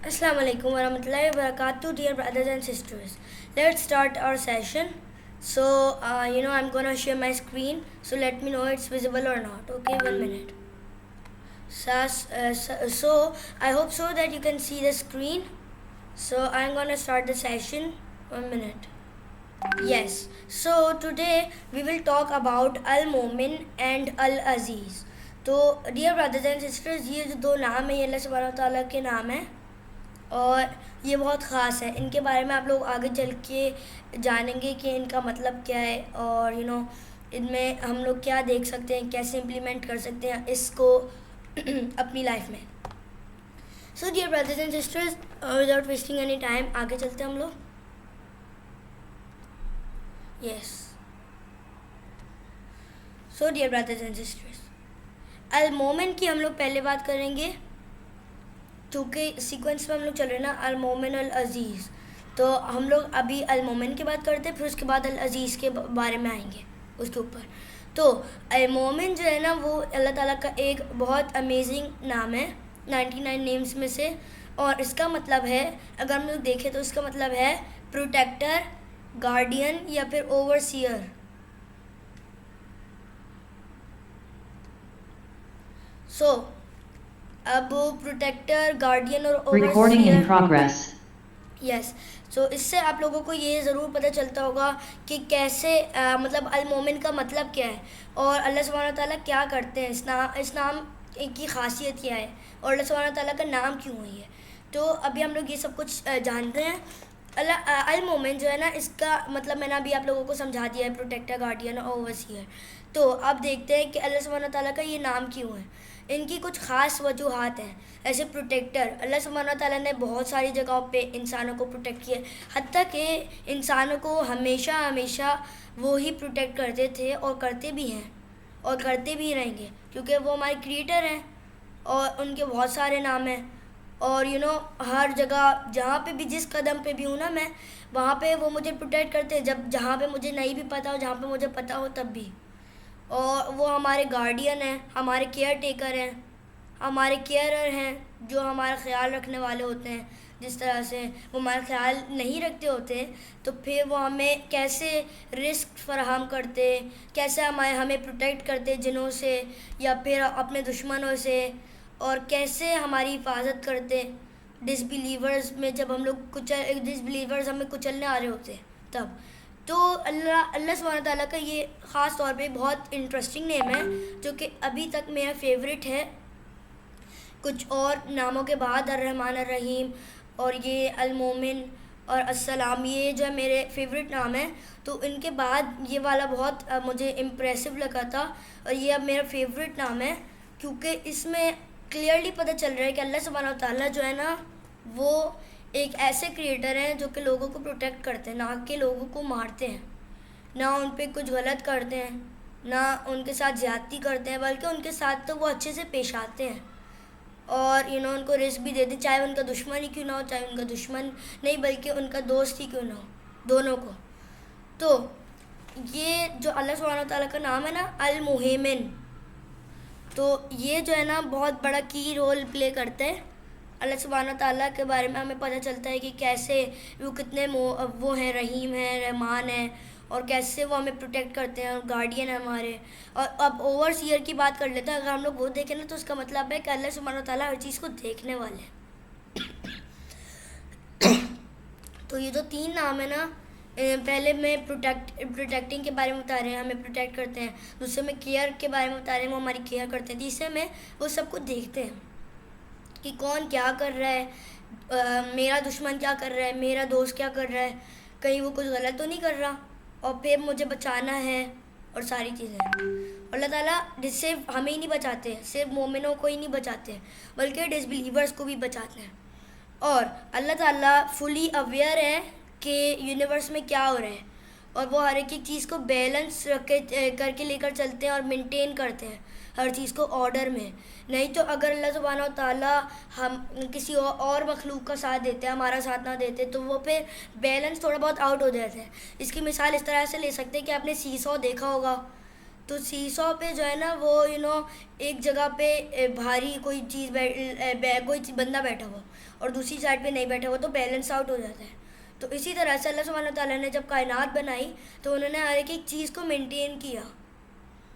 Assalamu alaikum warahmatullahi wabarakatuh, dear brothers and sisters. Let's start our session. So, I'm gonna share my screen. So let me know it's visible or not. Okay, 1 minute. So I hope so that you can see the screen. So I'm gonna start the session. 1 minute. Yes. So today we will talk about Al Momin and Al Aziz. तो dear brothers and sisters, ये जो दो नाम है ये अल्लाह सुब्हानहू व तआला के नाम है और ये बहुत ख़ास है। इनके बारे में आप लोग आगे चल के जानेंगे कि इनका मतलब क्या है और इनमें हम लोग क्या देख सकते हैं, कैसे इम्प्लीमेंट कर सकते हैं इसको अपनी लाइफ में। So dear brothers and sisters, without wasting any time आगे चलते हैं हम लोग। Yes, so dear brothers and sisters, अल मोमिन की हम लोग पहले बात करेंगे क्योंकि सीक्वेंस में हम लोग चल रहे हैं ना, अल मोमिन अल अज़ीज़। तो हम लोग अभी अल मोमिन की बात करते हैं, फिर उसके बाद अल अज़ीज़ के बारे में आएंगे उसके ऊपर। तो अल मोमिन जो है ना वो अल्लाह ताला का एक बहुत अमेजिंग नाम है 99 नेम्स में से, और इसका मतलब है, अगर हम लोग देखें तो इसका मतलब है प्रोटेक्टर, गार्डियन या फिर ओवरसीयर। सो अब प्रोटेक्टर, गार्डियन और Recording in overseer. progress. Yes, so इससे आप लोगों को ये ज़रूर पता चलता होगा कि कैसे मतलब अल मोमिन का मतलब क्या है और अल्लाह सुब्हानहू व तआला क्या करते हैं, इस नाम की खासियत क्या है और अल्लाह सुब्हानहू व तआला का नाम क्यों है ये। तो अभी हम लोग ये सब कुछ जानते हैं। अल मोमिन जो है ना, इसका मतलब मैंने अभी आप लोगों को समझा दिया है, प्रोटेक्टर, गार्डियन और ओवरसीयर। तो अब देखते हैं कि अल्लाह सुब्हानहू व तआला का ये नाम क्यों है। इनकी कुछ ख़ास वजूहात हैं। ऐसे प्रोटेक्टर, अल्लाह सुब्हानहू व तआला ने बहुत सारी जगहों पे इंसानों को प्रोटेक्ट किया, हत्ता कि इंसानों को हमेशा हमेशा वो ही प्रोटेक्ट करते थे और करते भी हैं और करते भी रहेंगे, क्योंकि वो हमारे क्रिएटर हैं और उनके बहुत सारे नाम हैं। और हर जगह जहाँ पे भी, जिस कदम पे भी हूँ ना मैं, वहाँ पे वो मुझे प्रोटेक्ट करते हैं, जब जहाँ पे मुझे नहीं भी पता हो, जहाँ पे मुझे पता हो तब भी। और वो हमारे गार्डियन हैं, हमारे केयर टेकर हैं, हमारे केयरर हैं, जो हमारा ख्याल रखने वाले होते हैं। जिस तरह से वो हमारा ख्याल नहीं रखते होते तो फिर वो हमें कैसे रिस्क फराहम करते, कैसे हमें प्रोटेक्ट करते जिन्हों से या फिर अपने दुश्मनों से, और कैसे हमारी हिफाजत करते डिसबिलीवर्स में, जब हम लोग डिसबिलीवर्स हमें कुचलने आ रहे होते तब। तो अल्लाह सुब्हानहू व तआला का ये ख़ास तौर पे बहुत इंटरेस्टिंग नेम है, जो कि अभी तक मेरा फेवरेट है। कुछ और नामों के बाद अर्रहमान अर्रहीम और ये अल मोमिन और अस्सलाम, ये जो है मेरे फेवरेट नाम है। तो इनके बाद ये वाला बहुत मुझे इम्प्रेसिव लगा था और ये अब मेरा फेवरेट नाम है, क्योंकि इसमें क्लियरली पता चल रहा है कि अल्लाह सुब्हानहू व तआला जो है ना, वो एक ऐसे क्रिएटर हैं जो कि लोगों को प्रोटेक्ट करते हैं, ना कि लोगों को मारते हैं, ना उन पे कुछ गलत करते हैं, ना उनके साथ ज़्यादती करते हैं, बल्कि उनके साथ तो वो अच्छे से पेश आते हैं और उनको रिस्क भी देते, चाहे उनका दुश्मन ही क्यों ना हो, चाहे उनका दुश्मन नहीं बल्कि उनका दोस्त ही क्यों ना हो, दोनों को। तो ये जो अल्लाह सुब्हानहू व तआला का नाम है ना, अल मुहैमिन, तो ये जो है ना बहुत बड़ा की रोल प्ले करते हैं। अल्लाह सुब्हानहू व तआला के बारे में हमें पता चलता है कि कैसे वो कितने वो हैं, रहीम हैं, रहमान हैं, और कैसे वो हमें प्रोटेक्ट करते हैं और गार्डियन है हमारे। और अब ओवरसीयर की बात कर लेते हैं। अगर हम लोग वो देखें ना, तो उसका मतलब है कि अल्लाह सुब्हानहू व तआला हर चीज़ को देखने वाले हैं। तो ये जो तीन नाम है ना, पहले में प्रोटेक्टिंग के बारे में बता रहे हैं, हमें प्रोटेक्ट करते हैं। दूसरे में केयर के बारे में बता रहे हैं, वो हमारी केयर करते हैं। तीसरे में वो सब कुछ देखते हैं कि कौन क्या कर रहा है, मेरा दुश्मन क्या कर रहा है, मेरा दोस्त क्या कर रहा है, कहीं वो कुछ गलत तो नहीं कर रहा, और फिर मुझे बचाना है और सारी चीज़ें। अल्लाह ताला सिर्फ हमें ही नहीं बचाते, सिर्फ मोमिनों को ही नहीं बचाते, बल्कि डिसबिलीवर्स को भी बचाते हैं। और अल्लाह ताला फुली अवेयर है कि यूनिवर्स में क्या हो रहा है, और वो हर एक चीज़ को बैलेंस रख के करके लेकर चलते हैं और मेंटेन करते हैं हर चीज़ को ऑर्डर में। नहीं तो अगर अल्लाह सुब्हानहू व तआला हम किसी और मखलूक का साथ देते, हमारा साथ ना देते, तो वो फिर बैलेंस थोड़ा बहुत आउट हो जाता है। इसकी मिसाल इस तरह से ले सकते हैं कि आपने सीसॉ देखा होगा, तो सीसॉ पे जो है ना वो एक जगह पे भारी कोई चीज़ कोई बंदा बैठा हुआ और दूसरी साइड पे नहीं बैठा हुआ, तो बैलेंस आउट हो जाता है। तो इसी तरह से अल्लाह सुब्हानहू तआला ने जब कायनात बनाई तो उन्होंने हर एक चीज़ को मेंटेन किया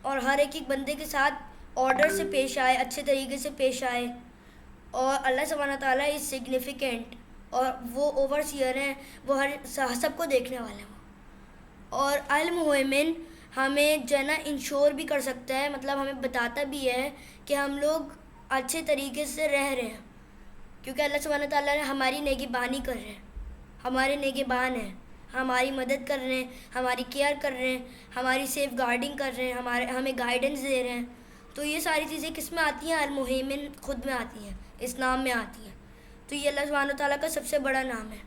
और हर एक बंदे के साथ ऑर्डर से पेश आए, अच्छे तरीके से पेश आए। और अल्लाह सुब्हानहू तआला इज़ सिग्निफिकेंट, और वो ओवरसीयर हैं, वो हर सबको देखने वाले हैं। और अल मुहैमिन हमें जो है ना इंश्योर भी कर सकता है, मतलब हमें बताता भी है कि हम लोग अच्छे तरीके से रह रहे हैं, क्योंकि अल्लाह सुब्हानहू तआला ने हमारी नेगेबानी कर रहे हैं, हमारे नेगेबान हैं, हमारी मदद कर रहे हैं, हमारी केयर कर रहे हैं, हमारी सेफ गार्डिंग कर रहे हैं, हमें गाइडेंस दे रहे हैं। तो ये सारी चीज़ें किस में आती हैं? अल मुहैमिन खुद में आती हैं, इस नाम में आती हैं। तो ये अल्लाह सुब्हानहू तआला का सबसे बड़ा नाम है।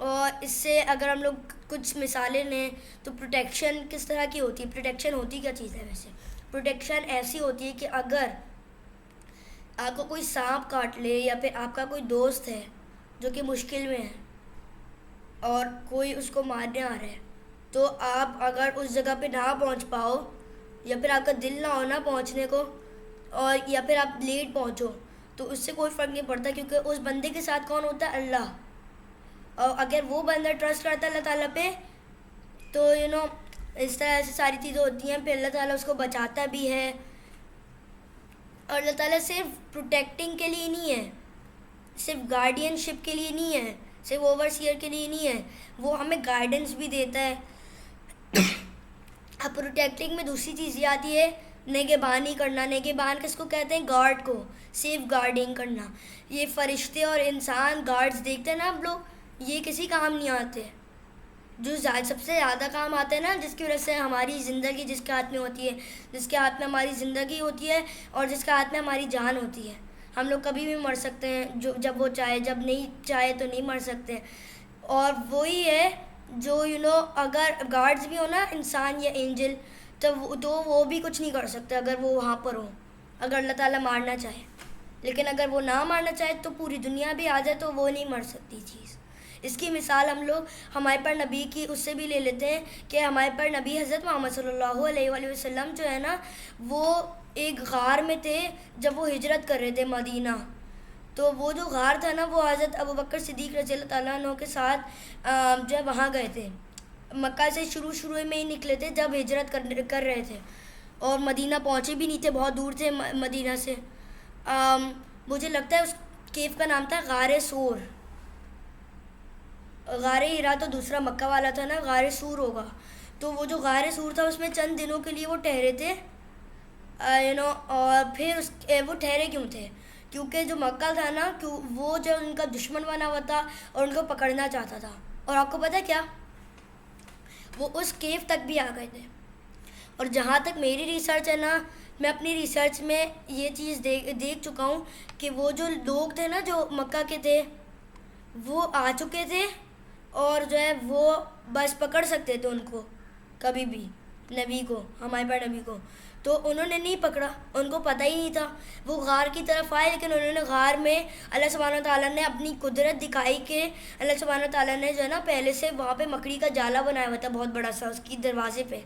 और इससे अगर हम लोग कुछ मिसालें लें तो प्रोटेक्शन किस तरह की होती है? प्रोटेक्शन होती क्या चीज़ है? वैसे प्रोटेक्शन ऐसी होती है कि अगर आपको कोई सांप काट ले या फिर आपका कोई दोस्त है जो कि मुश्किल में है और कोई उसको मारने आ रहा है, तो आप अगर उस जगह पे ना पहुंच पाओ या फिर आपका दिल ना हो ना पहुंचने को, और या फिर आप लेट पहुंचो, तो उससे कोई फ़र्क नहीं पड़ता, क्योंकि उस बंदे के साथ कौन होता है? अल्लाह। और अगर वो बंदा ट्रस्ट करता है अल्लाह ताला पे, तो इस तरह से सारी चीज़ें होती हैं, फिर अल्लाह ताला उसको बचाता भी है। और अल्लाह ताला सिर्फ प्रोटेक्टिंग के लिए नहीं है, सिर्फ गार्डियनशिप के लिए नहीं है, सिर्फ ओवरसीयर के लिए नहीं है, वो हमें गाइडेंस भी देता है। अब प्रोटेक्टिंग में दूसरी चीज़ ये आती है नेगेबानी करना। नेगेबान किसको कहते हैं? गार्ड को, सेफ गार्डिंग करना। ये फरिश्ते और इंसान गार्ड्स देखते हैं ना हम लोग, ये किसी काम नहीं आते। जो सबसे ज़्यादा काम आते हैं ना, जिसकी वजह से हमारी ज़िंदगी जिसके हाथ में होती है, जिसके हाथ में हमारी ज़िंदगी होती है और जिसके हाथ में हमारी जान होती है। हम लोग कभी भी मर सकते हैं, जो जब वो चाहे, जब नहीं चाहे तो नहीं मर सकते। और वही है जो अगर गार्ड्स भी हो ना, इंसान या एंजल, तो वो भी कुछ नहीं कर सकते अगर वो वहाँ पर हो, अगर अल्लाह ताला मारना चाहे। लेकिन अगर वो ना मारना चाहे तो पूरी दुनिया भी आ जाए तो वो नहीं मर सकती चीज़। इसकी मिसाल हम लोग हमारे पर नबी की उससे भी ले लेते हैं कि हमारे पर नबी हज़रत मोहम्मद सल्लल्लाहु अलैहि वसल्लम जो है ना, वो एक गार में थे जब वो हिजरत कर रहे थे मदीना। तो वो जो गार था ना, वो हज़रत अबू बकर सिद्दीक़ रज़ियल्लाहु ताला अन्हु के साथ जो है वहाँ गए थे। मक्का से शुरू में ही निकले थे जब हिजरत कर रहे थे, और मदीना पहुँचे भी नहीं थे, बहुत दूर थे मदीना से। मुझे लगता है उस केव का नाम था गार सूर। गार हिरा तो दूसरा मक्का वाला था ना, गार सूर होगा। तो वो जो गार सूर था उसमें चंद दिनों के लिए वो ठहरे थे, और फिर वो ठहरे क्यों थे? क्योंकि जो मक्का था ना, वो जो उनका दुश्मन बना हुआ था और उनको पकड़ना चाहता था। और आपको पता है क्या, वो उस केव तक भी आ गए थे। और जहाँ तक मेरी रिसर्च है ना, मैं अपनी रिसर्च में ये चीज़ देख चुका हूँ कि वो जो लोग थे ना, जो मक्का के थे, वो आ चुके थे और जो है वो बस पकड़ सकते थे उनको कभी भी, नबी को, हमारे पर नबी को। तो उन्होंने नहीं पकड़ा, उनको पता ही नहीं था। वो गार की तरफ आए, लेकिन उन्होंने गार में अल्लाह सुब्हानहू तआला ने अपनी कुदरत दिखाई कि अल्लाह सुब्हानहू तआला ने जो है ना पहले से वहाँ पे मकड़ी का जाला बनाया हुआ था बहुत बड़ा सा उसकी दरवाजे पे।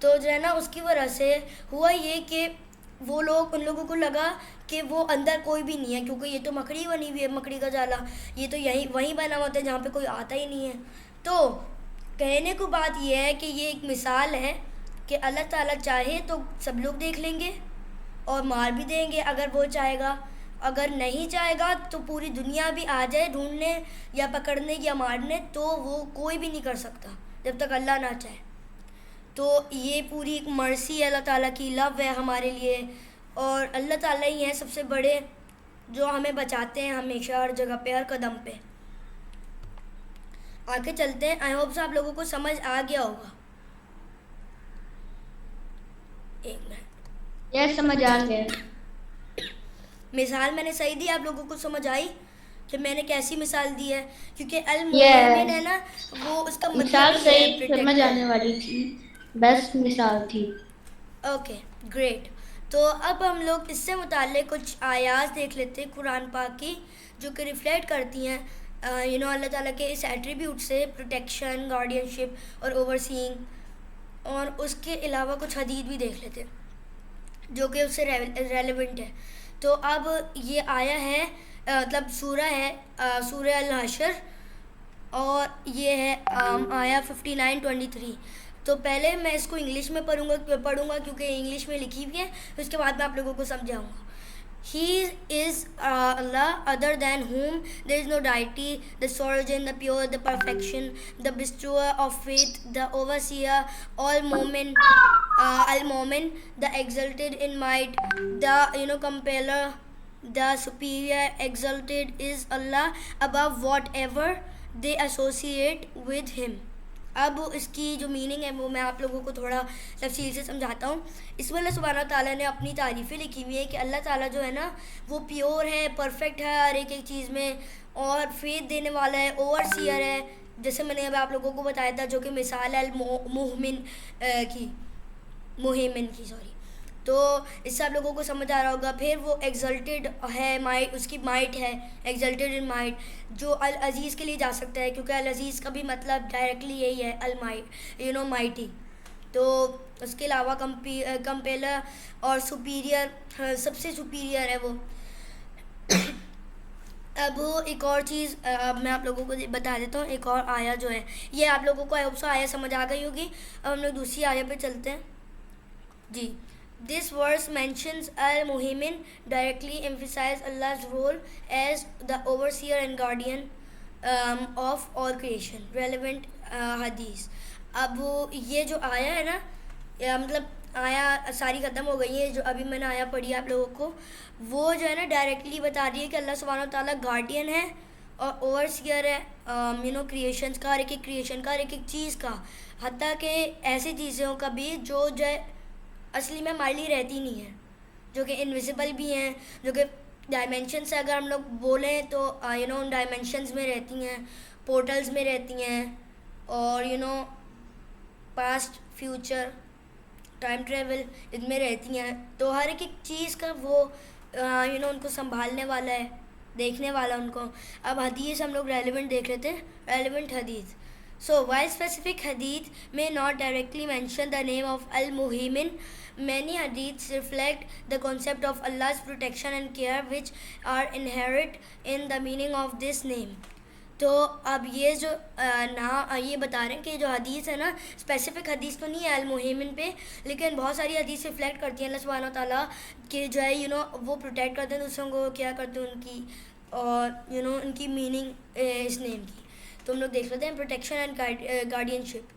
तो जो है ना उसकी वजह से हुआ ये कि वो लोग, उन लोगों को लगा कि वो अंदर कोई भी नहीं है, क्योंकि ये तो मकड़ी बनी हुई है, मकड़ी का जाला, ये तो वहीं बना हुआ था जहाँ पे कोई आता ही नहीं है। तो कहने को बात ये है कि ये एक मिसाल है कि अल्लाह ताला चाहे तो सब लोग देख लेंगे और मार भी देंगे अगर वो चाहेगा। अगर नहीं चाहेगा तो पूरी दुनिया भी आ जाए ढूंढने या पकड़ने या मारने, तो वो कोई भी नहीं कर सकता जब तक अल्लाह ना चाहे। तो ये पूरी एक मर्सी अल्लाह ताला की, लव है हमारे लिए, और अल्लाह ताला ही हैं सबसे बड़े जो हमें बचाते हैं हमेशा, हर जगह पे, हर कदम पे। आगे चलते हैं। आई होप आप लोगों को समझ आ गया होगा। एक मिनट, यस समझ आ गया। मिसाल मैंने सही दी? आप लोगों को समझ आई कि मैंने कैसी मिसाल दी है? क्योंकि अल मुमिन है ना, वो उसका मिसाल मतलब सही समझ आने वाली थी, बेस्ट मिसाल थी। Okay great. तो अब हम लोग इससे मुताल्लिक़ कुछ आयात देख लेते हैं कुरान पाक की, जो कि रिफ्लेक्ट करती हैं अल्लाह ताला के इस एट्रीब्यूट से, प्रोटेक्शन, गार्डियनशिप और ओवरसीइंग। और उसके अलावा कुछ हदीस भी देख लेते हैं जो कि उससे रेलेवेंट है। तो अब ये आया है मतलब सूरा है सूरह अल हशर, और ये है आया 59-23। तो पहले मैं इसको इंग्लिश में पढ़ूंगा क्योंकि इंग्लिश में लिखी हुई है, उसके बाद मैं आप लोगों को समझाऊंगा। He is Allah, other than whom there is no deity, the origin, the pure, the perfection, the bestower of faith, the overseer, al-Mu'min, the exalted in might, the compeller, the superior, exalted is Allah above whatever they associate with him. अब इसकी जो meaning है वो मैं आप लोगों को थोड़ा तफसील से समझाता हूँ। इसमें अल्लाह सुब्हानहू ताला ने अपनी तारीफ़ें लिखी हुई है कि अल्लाह ताला जो है ना वो प्योर है, परफेक्ट है हर एक चीज़ में, और फेथ देने वाला है, ओवरसीयर है, जैसे मैंने अब आप लोगों को बताया था, जो कि मिसाल है मुहिमिन की सॉरी। तो इससे आप लोगों को समझ आ रहा होगा। फिर वो एग्जल्टेड है, माइट उसकी माइट है, एग्जल्टेड इन माइट, जो अल अज़ीज़ के लिए जा सकता है, क्योंकि अल अज़ीज़ का भी मतलब डायरेक्टली यही है, अल माइट माइटी। तो उसके अलावा कंपेलर और सुपीरियर, सबसे सुपीरियर है वो। अब एक और चीज़ मैं आप लोगों को बता देता हूँ। एक और आया जो है, ये आप लोगों को आई होप सो आया समझ आ गई होगी। अब हम लोग दूसरी आया पे चलते हैं जी। This verse mentions al-Muhaimin, directly emphasizes Allah's role as the overseer and guardian of all creation. Relevant hadith. अब ये जो आया है ना, मतलब आया सारी ख़त्म हो गई है, जो अभी मैंने आया पढ़ी आप लोगों को, वो जो है ना डायरेक्टली बता रही है कि अल्लाह सुब्हानहू ताला गार्डियन है और ओवरसियर है क्रिएशंस का, हर एक क्रिएशन का, हर एक चीज़ का, हत्ता कि ऐसी चीज़ों का भी जो असली में हमारे लिए रहती नहीं है, जो कि इनविजिबल भी हैं, जो कि डायमेंशन से अगर हम लोग बोलें तो उन डायमेंशंस में रहती हैं, पोर्टल्स में रहती हैं, और पास्ट फ्यूचर टाइम ट्रेवल इनमें रहती हैं। तो हर एक चीज़ का वो उनको संभालने वाला है, देखने वाला उनको। अब हदीस हम लोग रेलिवेंट देख रहे थे, रेलिवेंट हदीस। So, while specific hadith may not directly mention the name of Al-Muhaimin, many hadiths reflect the concept of Allah's protection and care which are inherent in the meaning of this name. तो अब ये जो ये बता रहे हैं कि जो हदीस है ना, स्पेसिफिक हदीस तो नहीं है अल-मुहैमिन पे, लेकिन बहुत सारी हदीस रिफ्लेक्ट करती हैं अल्लाह सुब्हानहू ताला के जो है वो प्रोटेक्ट करते हैं दूसरों को, क्या करते हैं उनकी, और उनकी मीनिंग इस नेम की। तो हम लोग देख लेते हैं प्रोटेक्शन एंड गार्डियनशिप।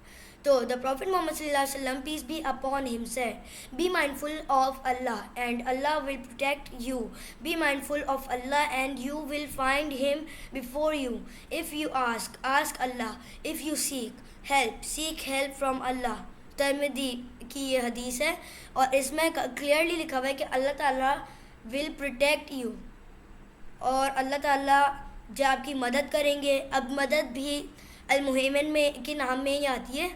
तो द प्रॉफिट मोहम्मद सल्लल्लाहु अलैहि वसल्लम, peace be upon him, said, be mindful of Allah and Allah will protect you, be mindful of Allah and you will find him before you, if you ask Allah, if you seek help from Allah. तिरमिज़ी की ये हदीस है, और इसमें clearly लिखा हुआ है कि अल्लाह ताला विल प्रोटेक्ट यू, और अल्लाह ताला जो आपकी मदद करेंगे। अब मदद भी अल-मुहैमिन में के नाम में ही आती है,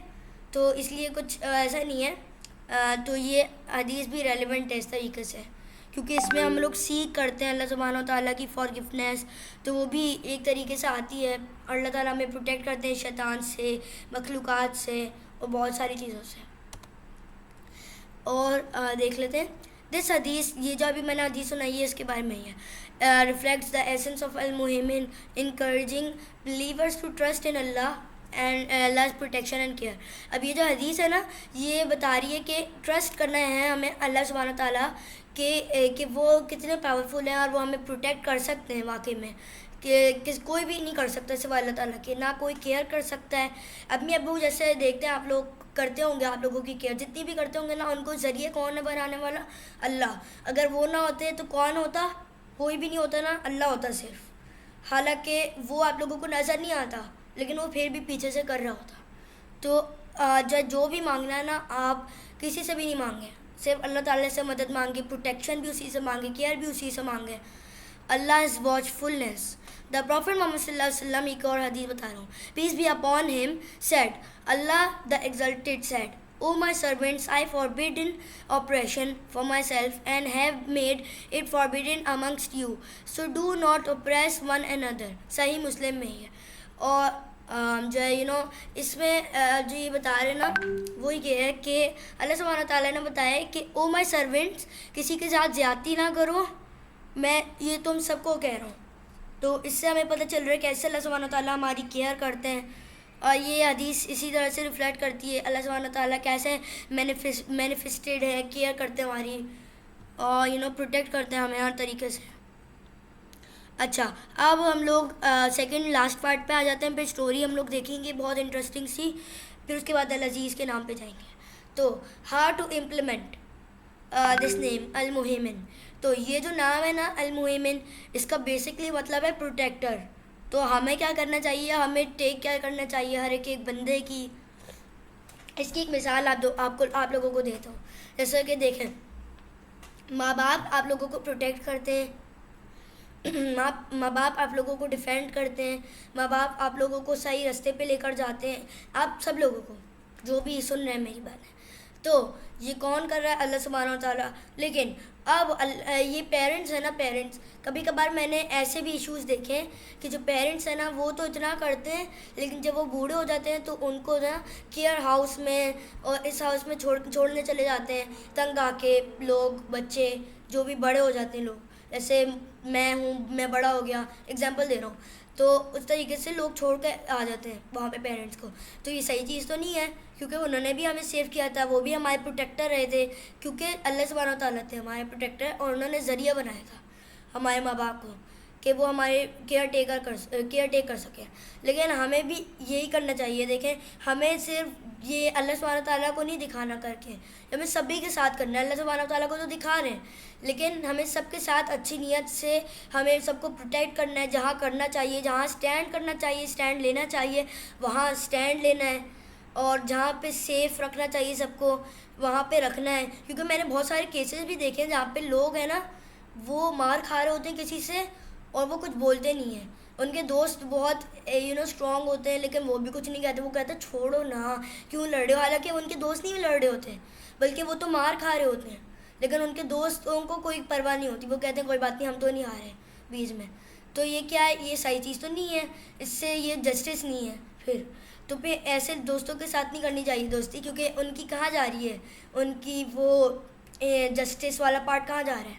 तो इसलिए कुछ ऐसा नहीं है। तो ये हदीस भी रेलिवेंट है इस तरीके से, क्योंकि इसमें हम लोग सीख करते हैं अल्लाह सुब्हानहू ताला की फॉरगिवनेस, तो वो भी एक तरीके से आती है। अल्लाह ताला हमें प्रोटेक्ट करते हैं शैतान से, मखलूक़ात से, और बहुत सारी चीज़ों से। और देख लेते हैं दिस हदीस, ये जो अभी मैंने हदीस सुनाई है इसके बारे में ही है। Reflects the essence of al-Muhaimin, encouraging believers to trust in Allah and Allah's protection and care. अब ये जो हदीस है ना, ये बता रही है कि ट्रस्ट करना है हमें अल्लाह सुब्हानहू ताला कि वो कितने पावरफुल हैं और वो हमें प्रोटेक्ट कर सकते हैं वाकई में, कि कोई भी नहीं कर सकता सिवा अल्लाह ताला के, ना कोई केयर कर सकता है। अम्मी अब्बू जैसे देखते हैं आप लोग करते होंगे, आप लोगों की केयर जितनी भी करते होंगे ना, उनको ज़रिए कौन है बनाने वाला? अल्लाह। अगर वो ना होते तो कौन होता? कोई भी नहीं होता ना, अल्लाह होता सिर्फ। हालांकि वो आप लोगों को नज़र नहीं आता, लेकिन वो फिर भी पीछे से कर रहा होता। तो जो भी मांगना है ना, आप किसी से भी नहीं मांगे, सिर्फ अल्लाह ताला से मदद मांगे, प्रोटेक्शन भी उसी से मांगे, केयर भी उसी से मांगे। Allah is watchfulness. The prophet Muhammad सल्लल्लाहु अलैहि वसल्लम, एक और हदीस बता रहा हूँ, peace be upon him, said, Allah the exalted said, O my servants, I forbidden oppression for myself and have made it forbidden amongst you. So do not oppress one another. सही मुस्लिम में ही है। और जो है इसमें जो ये बता रहे ना, वो ये है कि अल्लाह सुब्हानहू ताला ने बताया कि ओ माय सर्वेंट्स, किसी के साथ ज़्यादती ना करो, मैं ये तुम सबको कह रहा हूँ। तो इससे हमें पता चल रहा है कैसे अल्लाह सुब्हानहू व तआला हमारी केयर करते हैं। और ये हदीस इसी तरह से रिफ्लेक्ट करती है अल्लाह सुब्हानहू व तआला कैसे मैनिफेस्टेड है, केयर करते हैं हमारी, और प्रोटेक्ट करते हैं हमें हर तरीके से। अच्छा, अब हम लोग सेकंड लास्ट पार्ट पे आ जाते हैं। फिर स्टोरी हम लोग देखेंगे बहुत इंटरेस्टिंग सी, फिर उसके बाद अल अज़ीज़ के नाम पे जाएंगे। तो how to implement this name अल मुहिमिन। तो ये जो नाम है ना अल मुहिमिन, इसका बेसिकली मतलब है प्रोटेक्टर। तो हमें क्या करना चाहिए, हमें टेक केयर करना चाहिए हर एक बंदे की। इसकी एक मिसाल आप लोगों को देता हूँ। जैसे कि देखें, माँ बाप आप लोगों को प्रोटेक्ट करते हैं, माँ बाप आप लोगों को डिफेंड करते हैं, माँ बाप आप लोगों को सही रास्ते पे लेकर जाते हैं, आप सब लोगों को जो भी सुन रहे हैं मेरी बात है। तो ये कौन कर रहा है, अल्लाह सुब्हानहू व तआला। लेकिन अब ये पेरेंट्स है ना, पेरेंट्स कभी कभार मैंने ऐसे भी इश्यूज़ देखे हैं कि जो पेरेंट्स हैं ना वो तो इतना करते हैं, लेकिन जब वो बूढ़े हो जाते हैं तो उनको ना केयर हाउस में और इस हाउस में छोड़ने चले जाते हैं। तंग आके लोग, बच्चे जो भी बड़े हो जाते हैं लोग, जैसे मैं बड़ा हो गया, एग्जांपल दे रहा हूँ, तो उस तरीके से लोग छोड़ के आ जाते हैं वहाँ पे पेरेंट्स को। तो ये सही चीज़ तो नहीं है, क्योंकि उन्होंने भी हमें सेव किया था, वो भी हमारे प्रोटेक्टर रहे थे, क्योंकि अल्लाह सुब्हानहू व तआला थे हमारे प्रोटेक्टर, और उन्होंने ज़रिया बनाया था हमारे माँ बाप को कि वो हमारे केयर टेक कर सकें। लेकिन हमें भी यही करना चाहिए। देखें, हमें सिर्फ ये अल्लाह सुब्हानहू व तआला को नहीं दिखाना करके, हमें सभी के साथ करना है। अल्लाह सुब्हानहू व तआला को तो दिखा रहे हैं, लेकिन हमें सबके साथ अच्छी नीयत से हमें सबको प्रोटेक्ट करना है। जहाँ करना चाहिए, जहाँ स्टैंड करना चाहिए, स्टैंड लेना चाहिए, वहाँ स्टैंड लेना है, और जहाँ पे सेफ़ रखना चाहिए सबको, वहाँ पे रखना है। क्योंकि मैंने बहुत सारे केसेस भी देखे हैं जहाँ पे लोग हैं ना, वो मार खा रहे होते हैं किसी से और वो कुछ बोलते नहीं हैं। उनके दोस्त बहुत स्ट्रॉन्ग होते हैं, लेकिन वो भी कुछ नहीं कहते। वो कहते हैं छोड़ो ना, क्यों लड़ रहे हो। हालांकि उनके दोस्त नहीं लड़ रहे होते, बल्कि वो तो मार खा रहे होते हैं, लेकिन उनके दोस्तों को कोई परवाह नहीं होती। वो कहते हैं कोई बात नहीं, हम तो नहीं आ रहे बीच में। तो ये क्या है, ये सही चीज़ तो नहीं है, इससे ये जस्टिस नहीं है। फिर ऐसे दोस्तों के साथ नहीं करनी चाहिए दोस्ती, क्योंकि उनकी कहाँ जा रही है, उनकी वो जस्टिस वाला पार्ट कहाँ जा रहा है।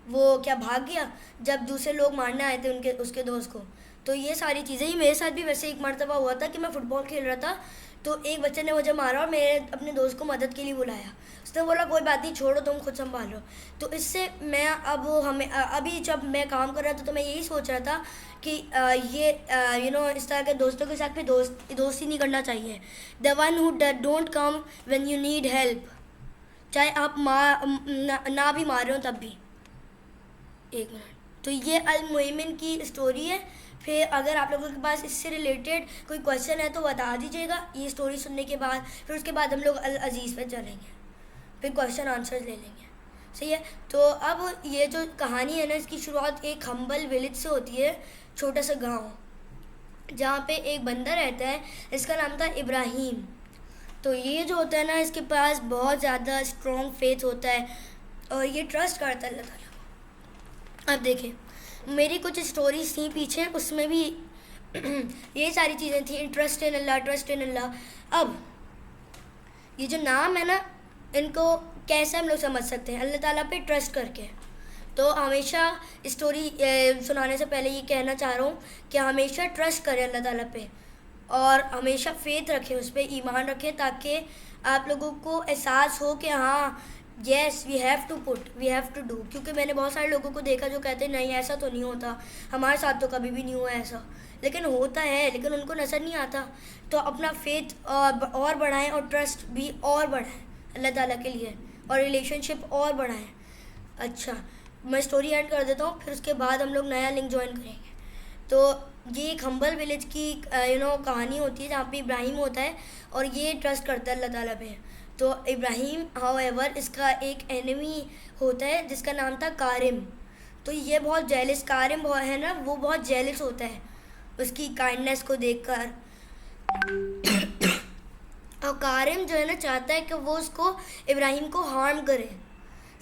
वो क्या भाग गया जब दूसरे लोग मारने आए थे उसके दोस्त को। तो ये सारी चीज़ें, ये मेरे साथ भी वैसे एक मर्तबा हुआ था कि मैं फ़ुटबॉल खेल रहा था, तो एक बच्चे ने मुझे मारा और मेरे अपने दोस्त को मदद के लिए बुलाया। उसने बोला कोई बात नहीं, छोड़ो, तुम खुद संभालो। तो इससे मैं अभी जब मैं काम कर रहा था तो मैं यही सोच रहा था कि इस तरह के दोस्तों के साथ भी दोस्ती नहीं करना चाहिए। The one who don't come when you need help, चाहे आप ना भी मार रहे हो तब भी। एक मिनट। तो ये अल मुहिमिन की स्टोरी है। फिर अगर आप लोगों के पास इससे रिलेटेड कोई क्वेश्चन है तो बता दीजिएगा ये स्टोरी सुनने के बाद। फिर उसके बाद हम लोग अल अज़ीज़ पे चलेंगे, फिर क्वेश्चन आंसर ले लेंगे। सही है। तो अब ये जो कहानी है ना, इसकी शुरुआत एक हम्बल विलेज से होती है, छोटा सा गांव, जहाँ पे एक बंदा रहता है, इसका नाम था इब्राहिम। तो ये जो होता है ना, इसके पास बहुत ज़्यादा स्ट्रॉन्ग फेथ होता है और ये ट्रस्ट करता है अल्लाह ताला। अब देखें, मेरी कुछ स्टोरीज थी पीछे, उसमें भी ये सारी चीज़ें थी, trust in Allah, trust in अल्लाह। अब ये जो नाम है ना, इनको कैसे हम लोग समझ सकते हैं, अल्लाह ताला पे ट्रस्ट करके। तो हमेशा स्टोरी सुनाने से पहले ये कहना चाह रहा हूँ कि हमेशा ट्रस्ट करें अल्लाह ताला पे और हमेशा फेथ रखें, उस पर ईमान रखें, ताकि आप लोगों को एहसास हो कि हाँ yes we have to do. क्योंकि मैंने बहुत सारे लोगों को देखा जो कहते हैं नहीं ऐसा तो नहीं होता, हमारे साथ तो कभी भी नहीं हुआ ऐसा, लेकिन होता है, लेकिन उनको नज़र नहीं आता। तो अपना फेथ और बढ़ाएं और ट्रस्ट भी और बढ़ाएं अल्लाह ताला के लिए, और रिलेशनशिप और बढ़ाएं। अच्छा, मैं स्टोरी एंड कर देता हूँ, फिर उसके बाद हम लोग नया लिंक ज्वाइन करेंगे। तो ये एक हम्बल विलेज की कहानी होती है जहाँ पे इब्राहिम होता है और ये ट्रस्ट करता है अल्लाह ताला पे। तो इब्राहिम हाउएवर इसका एक एनिमी होता है जिसका नाम था कारिम। तो ये बहुत जेलिस, कारिम है ना, वो बहुत जेलिस होता है उसकी काइंडनेस को देखकर। और कारिम जो है ना चाहता है कि वो उसको इब्राहिम को हार्म करे।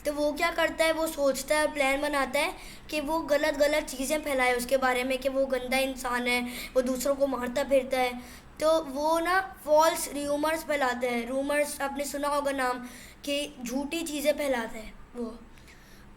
तो वो क्या करता है, वो सोचता है, प्लान बनाता है कि वो गलत चीज़ें फैलाए उसके बारे में कि वो गंदा इंसान है, वो दूसरों को मारता फिरता है। तो वो ना फॉल्स र्यूमर्स फैलाते हैं, रूमर्स आपने सुना होगा नाम, कि झूठी चीज़ें फैलाते हैं वो।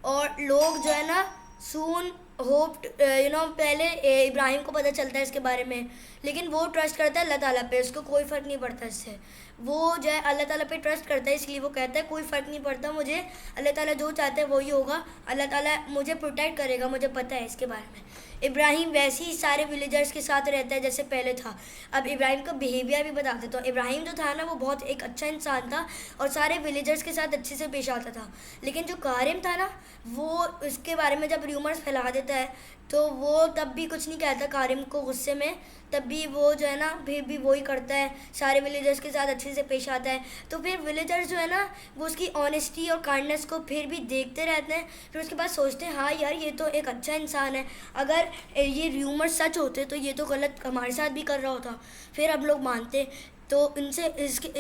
और लोग जो है ना सून होप पहले इब्राहिम को पता चलता है इसके बारे में, लेकिन वो ट्रस्ट करता है अल्लाह ताला पे, उसको कोई फ़र्क नहीं पड़ता इससे। वो जो है अल्लाह ताला पे ट्रस्ट करता है, इसलिए वो कहता है कोई फ़र्क नहीं पड़ता मुझे, अल्लाह ताला जो चाहता है वही होगा, अल्लाह ताला मुझे प्रोटेक्ट करेगा, मुझे पता है इसके बारे में। इब्राहिम वैसे ही सारे विलेजर्स के साथ रहता है जैसे पहले था। अब इब्राहिम का बिहेवियर भी बता देता हूँ। इब्राहिम जो था ना वो बहुत एक अच्छा इंसान था और सारे विलेजर्स के साथ अच्छे से पेश आता था। लेकिन जो कारिम था ना, वो उसके बारे में जब र्यूमर्स फैला देता है तो वो तब भी कुछ नहीं कहता कारिम को गुस्से में, तब भी वो जो है ना फिर भी वही करता है, सारे विलेजर्स के साथ अच्छे से पेश आता है। तो फिर विलेजर्स जो है ना वो उसकी ऑनेस्टी और काइंडनेस को फिर भी देखते रहते हैं, फिर उसके बाद सोचते हैं हाँ यार ये तो एक अच्छा इंसान है, अगर ये र्यूमर सच होते तो ये तो गलत हमारे साथ भी कर रहा होता। फिर हम लोग मानते। तो इनसे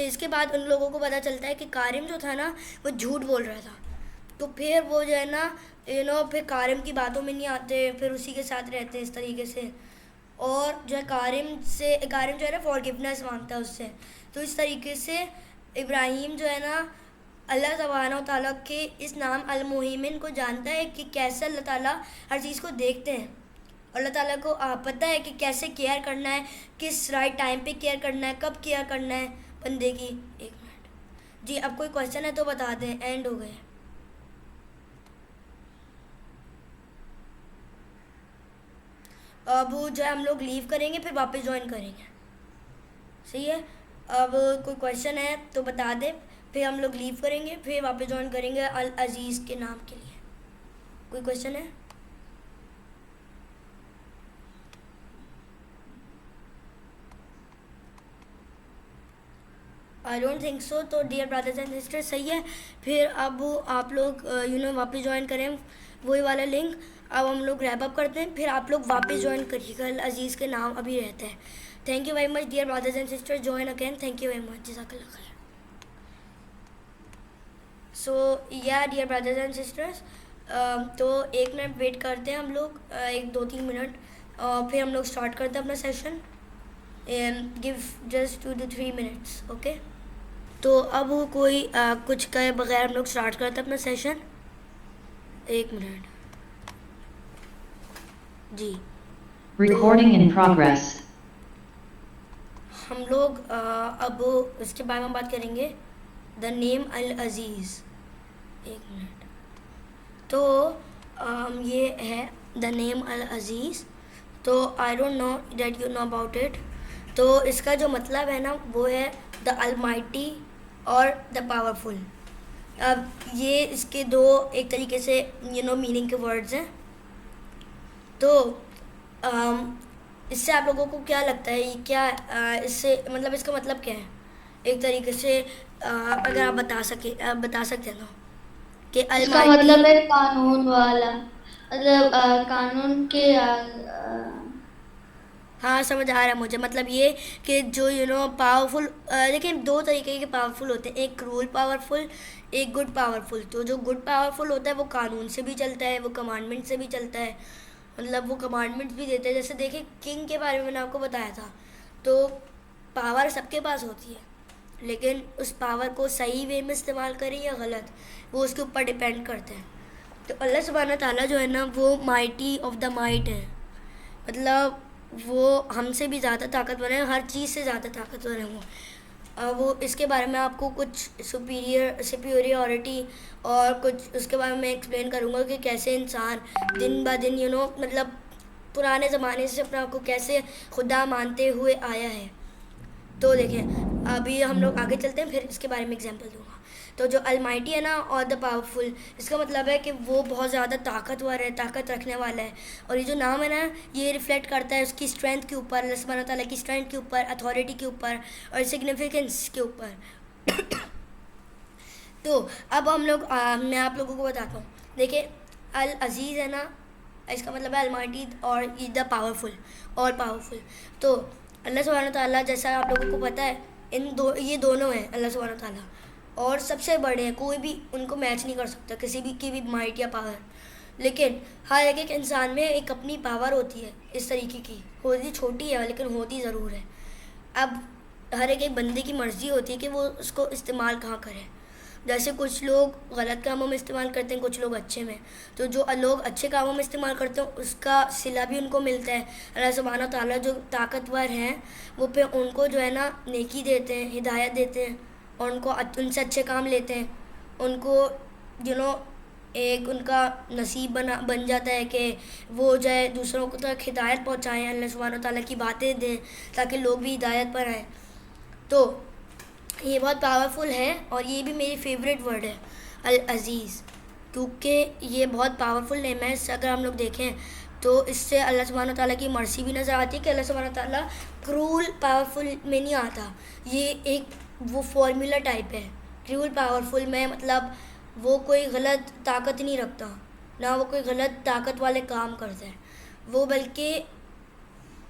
इसके बाद उन लोगों को पता चलता है कि कारिम जो था ना वो झूठ बोल रहा था। तो फिर वो जो है ना फिर कारिम की बातों में नहीं आते, फिर उसी के साथ रहते हैं इस तरीके से। और जो है कारिम जो है ना फॉरगिवनेस मांगता है उससे। तो इस तरीके से इब्राहिम जो है ना अल्लाह सुब्हानहू तआला के इस नाम अल-मुहिमिन को जानता है कि कैसे अल्लाह ताला हर चीज़ को देखते हैं। अल्लाह ताला को पता है कि कैसे केयर करना है, किस राइट टाइम पे केयर करना है, कब केयर करना है बंदे की। एक मिनट जी, अब कोई क्वेश्चन है तो बता दें, एंड हो गए। अब जो है हम लोग लीव करेंगे फिर वापस ज्वाइन करेंगे, सही है। अब कोई क्वेश्चन है तो बता दें, फिर हम लोग लीव करेंगे फिर वापस ज्वाइन करेंगे अल अजीज़ के नाम के लिए। कोई क्वेश्चन है? I don't think so. तो डियर ब्रदर्स एंड सिस्टर्स, सही है। फिर अब आप लोग वापस ज्वाइन करें वही वाला लिंक। अब हम लोग रैप अप करते हैं, फिर आप लोग वापस ज्वाइन करिएगा, अजीज़ के नाम अभी रहता है। Thank you very much dear brothers and sisters, join again, thank you very much, जज़ाकल्लाह खैर। सो या डियर ब्रदर्स एंड सिस्टर्स, तो 1 मिनट वेट करते हैं हम लोग, 1-2-3 मिनट, फिर हम लोग स्टार्ट करते हैं अपना session. Give just 2 to 3 minutes, okay. तो अब कोई कुछ कहे बगैर हम लोग स्टार्ट करते हैं अपना सेशन। 1 मिनट जी। Recording in progress. हम लोग अब इसके बारे में बात करेंगे, the name Al Aziz. 1 minute. तो ये है द नेम अल अजीज़। तो I don't know that you know about it. तो इसका जो मतलब है ना वो है द अलमाइटी और द पावरफुल। अब ये इसके दो एक तरीके से मीनिंग के वर्ड्स हैं। तो इससे आप लोगों को क्या लगता है, ये क्या इससे मतलब इसका मतलब क्या है एक तरीके से, अगर आप बता सकते हैं ना कि इसका मतलब है कानून वाला, मतलब कानून के हाँ समझ आ रहा है मुझे। मतलब ये कि जो पावरफुल, लेकिन 2 तरीके के पावरफुल होते हैं, एक क्रूल पावरफुल, एक गुड पावरफुल। तो जो गुड पावरफुल होता है वो कानून से भी चलता है, वो कमांडमेंट से भी चलता है, मतलब वो कमांडमेंट्स भी देते हैं। जैसे देखिए किंग के बारे में मैंने आपको बताया था। तो पावर सबके पास होती है, लेकिन उस पावर को सही वे में इस्तेमाल करें या गलत, वो उसके ऊपर डिपेंड करते हैं। तो अल्लाह सुब्हानहू ताला जो है ना वो माइटी ऑफ द माइट है, मतलब वो हमसे भी ज़्यादा ताकतवर है, हर चीज़ से ज़्यादा ताकतवर है वो। वो इसके बारे में आपको कुछ सुपीरियरिटी और कुछ उसके बारे में एक्सप्लेन करूँगा कि कैसे इंसान दिन ब दिन मतलब पुराने ज़माने से अपने आप को कैसे खुदा मानते हुए आया है। तो देखें अभी हम लोग आगे चलते हैं, फिर इसके बारे में एग्जांपल दूंगा। तो जो अलमाइटी है ना और द पावरफुल, इसका मतलब है कि वो बहुत ज़्यादा ताकतवर है, ताकत रखने वाला है। और ये जो नाम है ना ये रिफ्लेक्ट करता है उसकी स्ट्रेंथ के ऊपर, अल्लाह सुब्हानहू तआला की स्ट्रेंथ के ऊपर, अथॉरिटी के ऊपर और सिग्निफिकेंस के ऊपर। तो अब हम लोग मैं आप लोगों को बताता हूँ। देखिए अल अजीज़ है ना, इसका मतलब है अलमाइटी और द पावरफुल और पावरफुल। तो अल्लाह सुब्हानहू तआला जैसा आप लोगों को पता है ये दोनों हैं अल्लाह सुब्हानहू तआला, और सबसे बड़े हैं, कोई भी उनको मैच नहीं कर सकता किसी भी की भी माइट या पावर। लेकिन हर एक इंसान में एक अपनी पावर होती है, इस तरीके की होती, छोटी है लेकिन होती ज़रूर है। अब हर एक बंदे की मर्ज़ी होती है कि वो उसको इस्तेमाल कहाँ करे। जैसे कुछ लोग गलत कामों में इस्तेमाल करते हैं, कुछ लोग अच्छे में। तो जो लोग अच्छे कामों में इस्तेमाल करते हैं उसका सिला भी उनको मिलता है। अल्लाह सुब्हानहू ताला जो ताकतवर हैं वो पे उनको जो है ना नेकी देते हैं, हिदायत देते हैं और उनको उनसे अच्छे काम लेते हैं। उनको एक उनका नसीब बन जाता है कि वो जो है दूसरों को तक हिदायत पहुँचाएँ, अल्लाह सुब्हानहू ताला की बातें दें ताकि लोग भी हिदायत पर आएँ। तो ये बहुत पावरफुल है और ये भी मेरी फेवरेट वर्ड है अल अज़ीज़, क्योंकि ये बहुत पावरफुल नेम है। इससे अगर हम लोग देखें तो इससे अल्लाह सुब्हानहू ताला की मर्सी भी नज़र आती है कि अल्लाह सुब्हानहू ताला क्रूल पावरफुल में नहीं आता। ये एक वो फार्मूला टाइप है। क्रूल पावरफुल में मतलब वो कोई गलत ताकत नहीं रखता, ना वो कोई गलत ताकत वाले काम करता है, वो बल्कि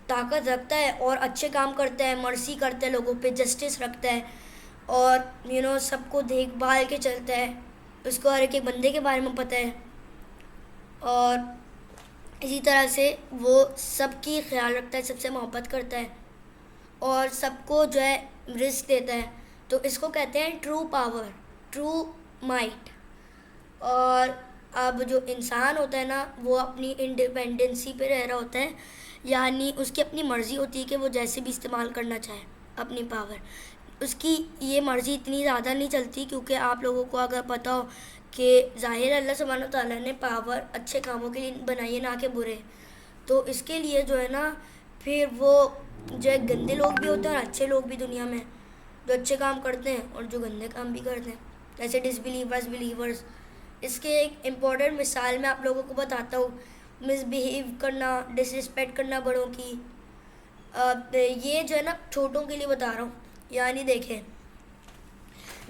ताकत रखता है और अच्छे काम करता है, मर्सी करता है, लोगों पे जस्टिस रखता है और सबको देखभाल के चलता है। उसको हर एक बंदे के बारे में पता है और इसी तरह से वो सबकी ख्याल रखता है, सबसे मोहब्बत करता है और सबको जो है रिस्क देता है। तो इसको कहते हैं ट्रू पावर, ट्रू माइट। और अब जो इंसान होता है ना वो अपनी इंडिपेंडेंसी पे रह रहा होता है, यानी उसकी अपनी मर्ज़ी होती है कि वो जैसे भी इस्तेमाल करना चाहे अपनी पावर। उसकी ये मर्ज़ी इतनी ज़्यादा नहीं चलती, क्योंकि आप लोगों को अगर पता हो कि ज़ाहिर अल्लाह सुब्हानहू ताला ने पावर अच्छे कामों के लिए बनाई है, ना कि बुरे। तो इसके लिए जो है ना फिर वो जो है गंदे लोग भी होते हैं और अच्छे लोग भी दुनिया में, जो अच्छे काम करते हैं और जो गंदे काम भी करते हैं, जैसे डिसबिलीवर्स, बिलीवर्स। इसके एक इम्पोर्टेंट मिसाल मैं आप लोगों को बताता हूँ। मिसबिहेव करना, डिसरिस्पेक्ट करना बड़ों की, ये जो है ना छोटों के लिए बता रहा हूँ। यानी देखें,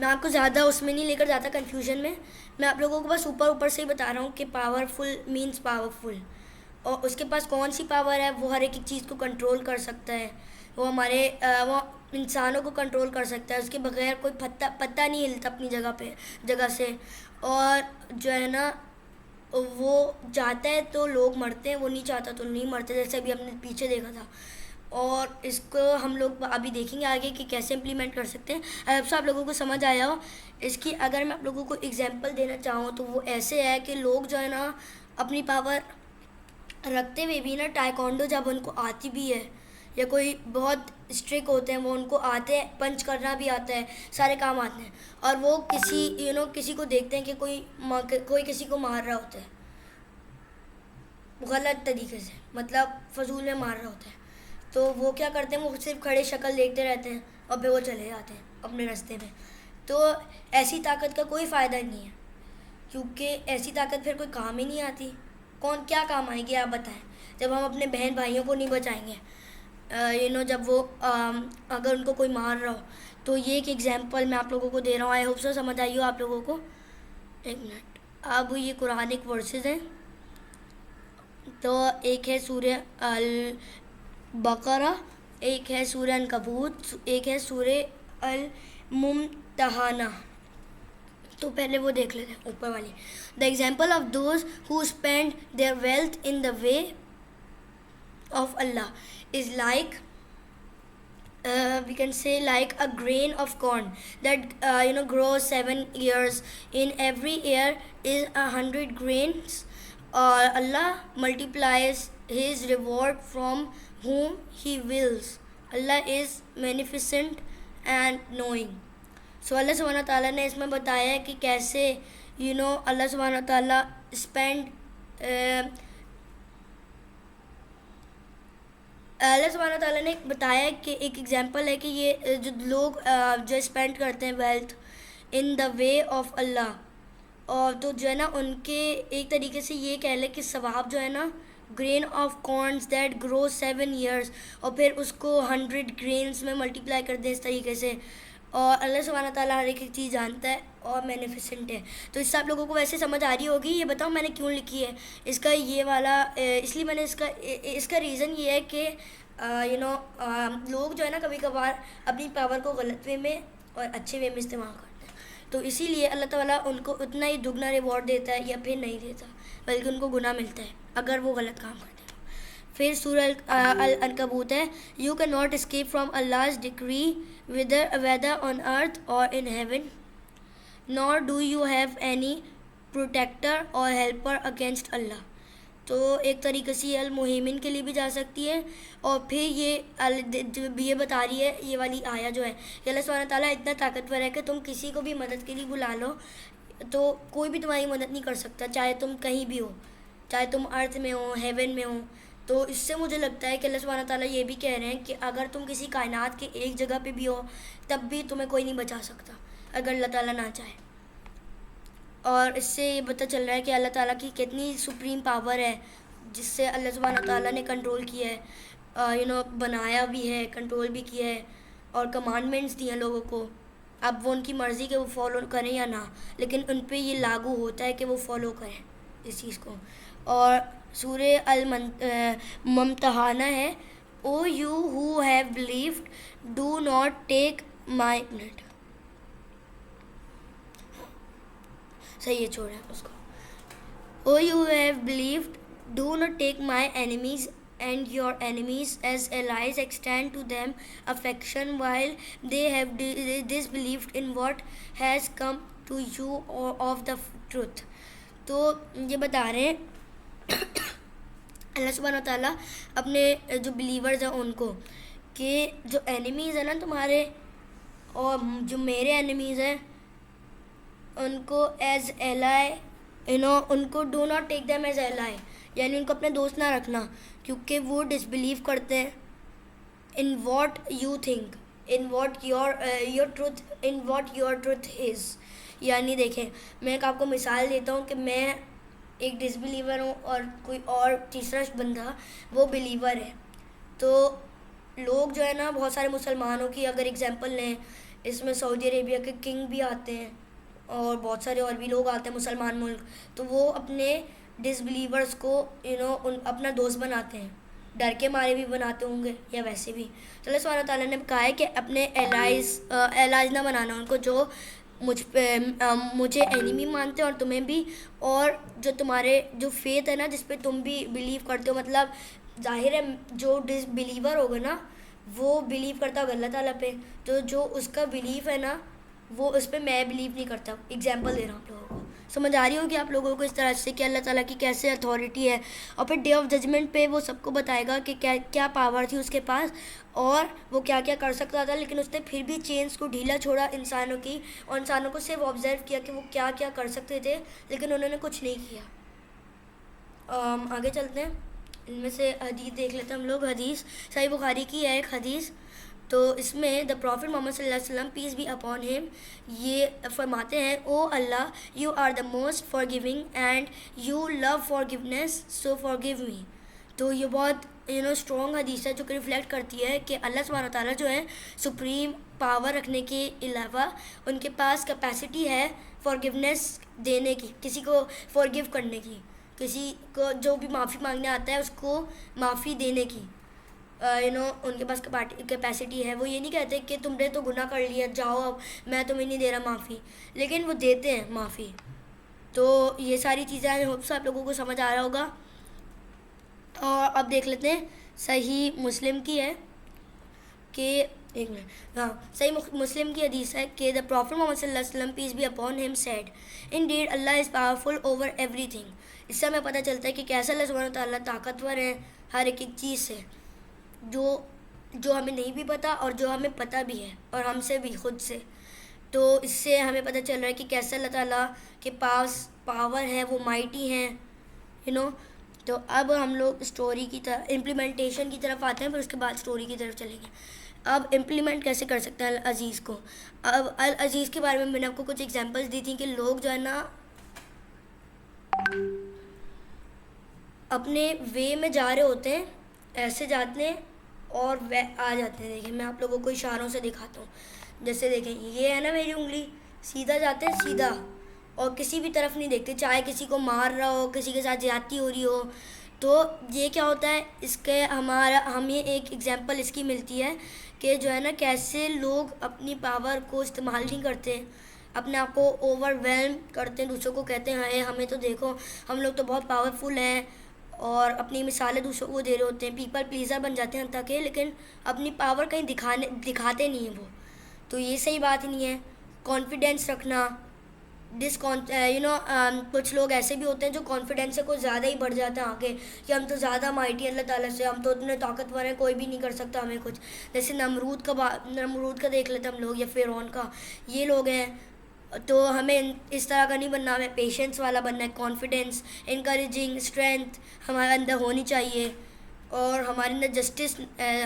मैं आपको ज़्यादा उसमें नहीं लेकर जाता कन्फ्यूजन में, मैं आप लोगों को बस ऊपर ऊपर से ही बता रहा हूँ कि पावरफुल मीन्स पावरफुल, और उसके पास कौन सी पावर है, वो हर एक चीज़ को कंट्रोल कर सकता है, वो हमारे वो इंसानों को कंट्रोल कर सकता है, उसके बगैर कोई पत्ता नहीं हिलता अपनी जगह से। और जो है ना वो चाहता है तो लोग मरते हैं, वो नहीं चाहता तो नहीं मरते, जैसे अभी हमने पीछे देखा था। और इसको हम लोग अभी देखेंगे आगे कि कैसे इम्प्लीमेंट कर सकते हैं। अब से आप लोगों को समझ आया हो। इसकी अगर मैं आप लोगों को एग्जांपल देना चाहूँ तो वो ऐसे है कि लोग जो है ना अपनी पावर रखते हुए भी ना, टाइकोंडो जब उनको आती भी है या कोई बहुत स्ट्रिक्ट होते हैं, वो उनको आते हैं, पंच करना भी आता है, सारे काम आते हैं, और वो किसी को देखते हैं कि कोई किसी को मार रहा होता है गलत तरीके से, मतलब फजूल में मार रहा होता है, तो वो क्या करते हैं, वो सिर्फ खड़े शक्ल देखते रहते हैं और फिर वो चले जाते हैं अपने रास्ते में। तो ऐसी ताकत का कोई फ़ायदा नहीं है, क्योंकि ऐसी ताकत फिर कोई काम ही नहीं आती। कौन क्या काम आएगी आप बताएं, जब हम अपने बहन भाइयों को नहीं बचाएंगे, जब वो अगर उनको कोई मार रहा हो। तो ये एक एग्जांपल मैं आप लोगों को दे रहा हूँ, आई होप सो समझ आई हो आप लोगों को। एक मिनट, अब ये कुरानिक वर्सेस हैं। तो एक है सूरह अल बकरा, एक है सूरह अनकबूत, एक है सूरह अल मुमतहाना। तो पहले वो देख लेते हैं ऊपर वाली। The example of those who spend there wealth in the way of Allah is like we can say like a grain of corn that grows 7 years. In every year is 100 grains. Allah multiplies his reward from whom he wills. Allah is magnificent and knowing. So Allah subhanahu wa ta'ala ने इसमें बताया है कि कैसे Allah subhanahu wa ta'ala spend अल्लाह सुब्हानहू ताला ने बताया कि एक एग्जांपल है कि ये जो लोग जो स्पेंड करते हैं wealth in the way of अल्लाह, और तो जो है ना उनके एक तरीके से ये कह लें कि सवाब जो है ना grain of corns that grow 7 years, और फिर उसको 100 ग्रेन्स में मल्टीप्लाई कर दें इस तरीके से। और अल्लाह सुब्हानहू ताला हर एक चीज़ जानता है और मैनिफिसेंट है। तो इससे आप लोगों को वैसे समझ आ रही होगी। ये बताओ मैंने क्यों लिखी है इसका ये वाला, इसलिए मैंने इसका रीज़न ये है कि लोग जो है ना कभी कभार अपनी पावर को गलत वे में और अच्छे वे में इस्तेमाल करते हैं। तो इसीलिए अल्लाह ताला उनको उतना ही दुगना रिवॉर्ड देता है या फिर नहीं देता, बल्कि उनको गुनाह मिलता है अगर वो गलत काम करते हैं। फिर सूरह अल-अनकबूत है, you can not escape from अल्लाह's डिक्री वेदर ऑन अर्थ और in heaven. Nor do you have any protector और हेल्पर अगेंस्ट अल्लाह। तो एक तरीके से ये अल-मुहैमिन के लिए भी जा सकती है, और फिर ये बता रही है ये वाली आया जो है कि अल्लाह सुब्हानहू व तआला इतना ताकतवर है कि तुम किसी को भी मदद के लिए बुला लो तो कोई भी तुम्हारी मदद नहीं कर सकता, चाहे तुम कहीं भी हो, चाहे तुम अर्थ में हो, हेवन में हो। तो इससे मुझे लगता है कि अल्लाह सुब्हानहू व तआला ये भी कह रहे हैं कि अगर तुम किसी कायनात के एक जगह पे भी हो तब भी तुम्हें कोई नहीं बचा सकता अगर अल्लाह ताला ना चाहे। और इससे ये पता चल रहा है कि अल्लाह ताला की कितनी सुप्रीम पावर है, जिससे अल्लाह सुब्हानहू व तआला ने कंट्रोल किया है, बनाया भी है, कंट्रोल भी किया है और कमांडमेंट्स दिए हैं लोगों को। अब वो उनकी मर्ज़ी के वो फॉलो करें या ना, लेकिन उन पे ये लागू होता है कि वो फॉलो करें इस चीज़ को। और सूरे मुम्तहाना है, O you who have believed do not take my minute, सही है, छोड़ा उसको। O you have believed do not take my enemies and your enemies as allies, extend to them affection while they have disbelieved in what has come to you of the truth। तो ये बता रहे हैं अल्लाह सुब्हानहू व तआला अपने जो believers हैं उनको कि जो एनिमीज़ हैं ना तुम्हारे और जो मेरे एनिमीज़ हैं उनको एज एलाई उनको do not take them as ally, यानी उनको अपने दोस्त ना रखना, क्योंकि वो डिसबिलीव करते हैं in what you think, in what your truth, in what your truth is. यानी देखें, मैं एक आपको मिसाल देता हूँ कि मैं एक डिसबिलीवर हूँ और कोई और तीसरा बंदा वो बिलीवर है। तो लोग जो है ना, बहुत सारे मुसलमानों की अगर एग्जांपल लें, इसमें सऊदी अरेबिया के किंग भी आते हैं और बहुत सारे और भी लोग आते हैं मुसलमान मुल्क, तो वो अपने डिसबिलीवर्स को अपना दोस्त बनाते हैं, डर के मारे भी बनाते होंगे या वैसे भी। तो अल्लाह सुब्हानहू व तआला ने कहा है कि अपने एलाइज ना बनाना उनको जो मुझे एनिमी मानते हैं और तुम्हें भी, और जो तुम्हारे जो फेथ है ना जिस पे तुम भी बिलीव करते हो, मतलब जाहिर है जो डिसबिलीवर होगा ना वो बिलीव करता होगा अल्लाह ताला पे, तो जो उसका बिलीव है ना वो उस पर मैं बिलीव नहीं करता। एग्जाम्पल दे रहा हूँ आप लोगों को, समझ आ रही होगी आप लोगों को इस तरह से कि अल्लाह ताला की कैसे अथॉरिटी है। और फिर डे ऑफ जजमेंट पे वो सबको बताएगा कि क्या क्या पावर थी उसके पास और वो क्या क्या कर सकता था, लेकिन उसने फिर भी चेन्स को ढीला छोड़ा इंसानों की, और इंसानों को सिर्फ ऑब्जर्व किया कि वो क्या क्या कर सकते थे, लेकिन उन्होंने कुछ नहीं किया। आगे चलते हैं, इनमें से हदीस देख लेते हैं हम लोग। हदीस सही बुखारी की है एक हदीस, तो इसमें द प्रॉफिट मोहम्मद सल्लल्लाहु अलैहि वसल्लम पीस बी अपॉन हिम ये फरमाते हैं, ओ अल्लाह you are the most forgiving and you love forgiveness, so forgive me. तो ये बहुत स्ट्रॉन्ग हदीस है जो कि रिफ्लेक्ट करती है कि अल्लाह सुब्हानहू व तआला जो है सुप्रीम पावर रखने के अलावा उनके पास कैपेसिटी है फॉरगिवनेस देने की, किसी को फॉरगिव करने की, किसी को जो भी माफ़ी मांगने आता है उसको माफ़ी देने की। उनके पास कैपेसिटी है। वो ये नहीं कहते कि तुमने तो गुनाह कर लिया, जाओ अब मैं तुम्हें नहीं दे रहा माफ़ी, लेकिन वो देते हैं माफ़ी। तो ये सारी चीज़ें आई होप से आप लोगों को समझ आ रहा होगा। और अब देख लेते हैं, सही मुस्लिम की है कि एक मिनट, हाँ, सही मुस्लिम की हदीस है कि द प्रॉफिट मोहम्मद सल्लल्लाहु अलैहि वसल्लम peace be upon him said, indeed Allah is powerful over everything. इससे हमें पता चलता है कि कैसे अल्लाह सुब्हानहू व तआला ताकतवर है हर एक चीज़ से, जो हमें नहीं भी पता और जो हमें पता भी है, और हमसे भी खुद से। तो इससे हमें पता चल रहा है कि कैसे अल्लाह ताला के पास पावर है, वो माइटी हैं। तो अब हम लोग स्टोरी की तरफ, इम्प्लीमेंटेशन की तरफ आते हैं, फिर उसके बाद स्टोरी की तरफ चलेंगे। अब इम्प्लीमेंट कैसे कर सकते हैं अल अज़ीज़ को। अब अल अज़ीज़ के बारे में मैंने आपको कुछ एग्जांपल्स दी थी कि लोग जो है ना अपने वे में जा रहे होते हैं, ऐसे जाते हैं और वह आ जाते हैं। देखिए मैं आप लोगों को इशारों से दिखाता हूँ, जैसे देखें ये है ना मेरी उंगली, सीधा जाते हैं सीधा, और किसी भी तरफ नहीं देखते, चाहे किसी को मार रहा हो, किसी के साथ ज्यादती हो रही हो। तो ये क्या होता है, इसके हमें एक एग्जांपल इसकी मिलती है कि जो है ना कैसे लोग अपनी पावर को इस्तेमाल नहीं करते, अपने आप को ओवरवेल्म करते हैं, दूसरों को कहते हैं हाय हमें तो देखो हम लोग तो बहुत पावरफुल हैं, और अपनी मिसालें दूसरों को दे रहे होते हैं, पीपल प्लीज़र बन जाते हैं तक, लेकिन अपनी पावर कहीं दिखाते नहीं हैं वो। तो ये सही बात नहीं है। कॉन्फिडेंस रखना, कुछ लोग ऐसे भी होते हैं जो कॉन्फिडेंस से कुछ ज़्यादा ही बढ़ जाते हैं आगे, कि हम तो ज़्यादा माइटी हैं अल्लाह ताला से, हम तो इतने ताकतवर हैं, कोई भी नहीं कर सकता हमें कुछ। जैसे नमरूद का देख लेते हम लोग, या फ़िरौन का, ये लोग हैं। तो हमें इस तरह का नहीं बनना, हमें पेशेंस वाला बनना है। कॉन्फिडेंस, इनकरेजिंग, स्ट्रेंथ हमारे अंदर होनी चाहिए, और हमारे अंदर जस्टिस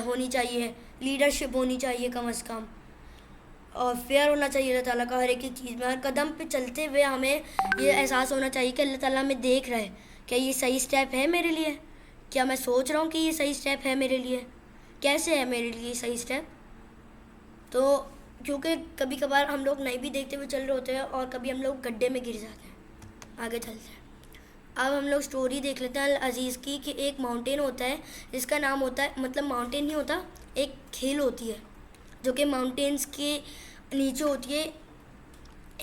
होनी चाहिए, लीडरशिप होनी चाहिए कम अज़ कम, और फेयर होना चाहिए अल्लाह ताला का हर एक चीज़ में। हर कदम पे चलते हुए हमें ये एहसास होना चाहिए कि अल्लाह ताला हमें देख रहा है, क्या ये सही स्टेप है मेरे लिए, क्या मैं सोच रहा हूँ कि ये सही स्टेप है मेरे लिए, कैसे है मेरे लिए सही स्टेप। तो क्योंकि कभी कभार हम लोग नहीं भी देखते हुए चल रहे होते हैं, और कभी हम लोग गड्ढे में गिर जाते हैं। आगे चलते हैं, अब हम लोग स्टोरी देख लेते हैं अल अज़ीज़ की, कि एक माउंटेन होता है जिसका नाम होता है, मतलब माउंटेन नहीं होता, एक हिल होती है जो कि माउंटेन्स के नीचे होती है,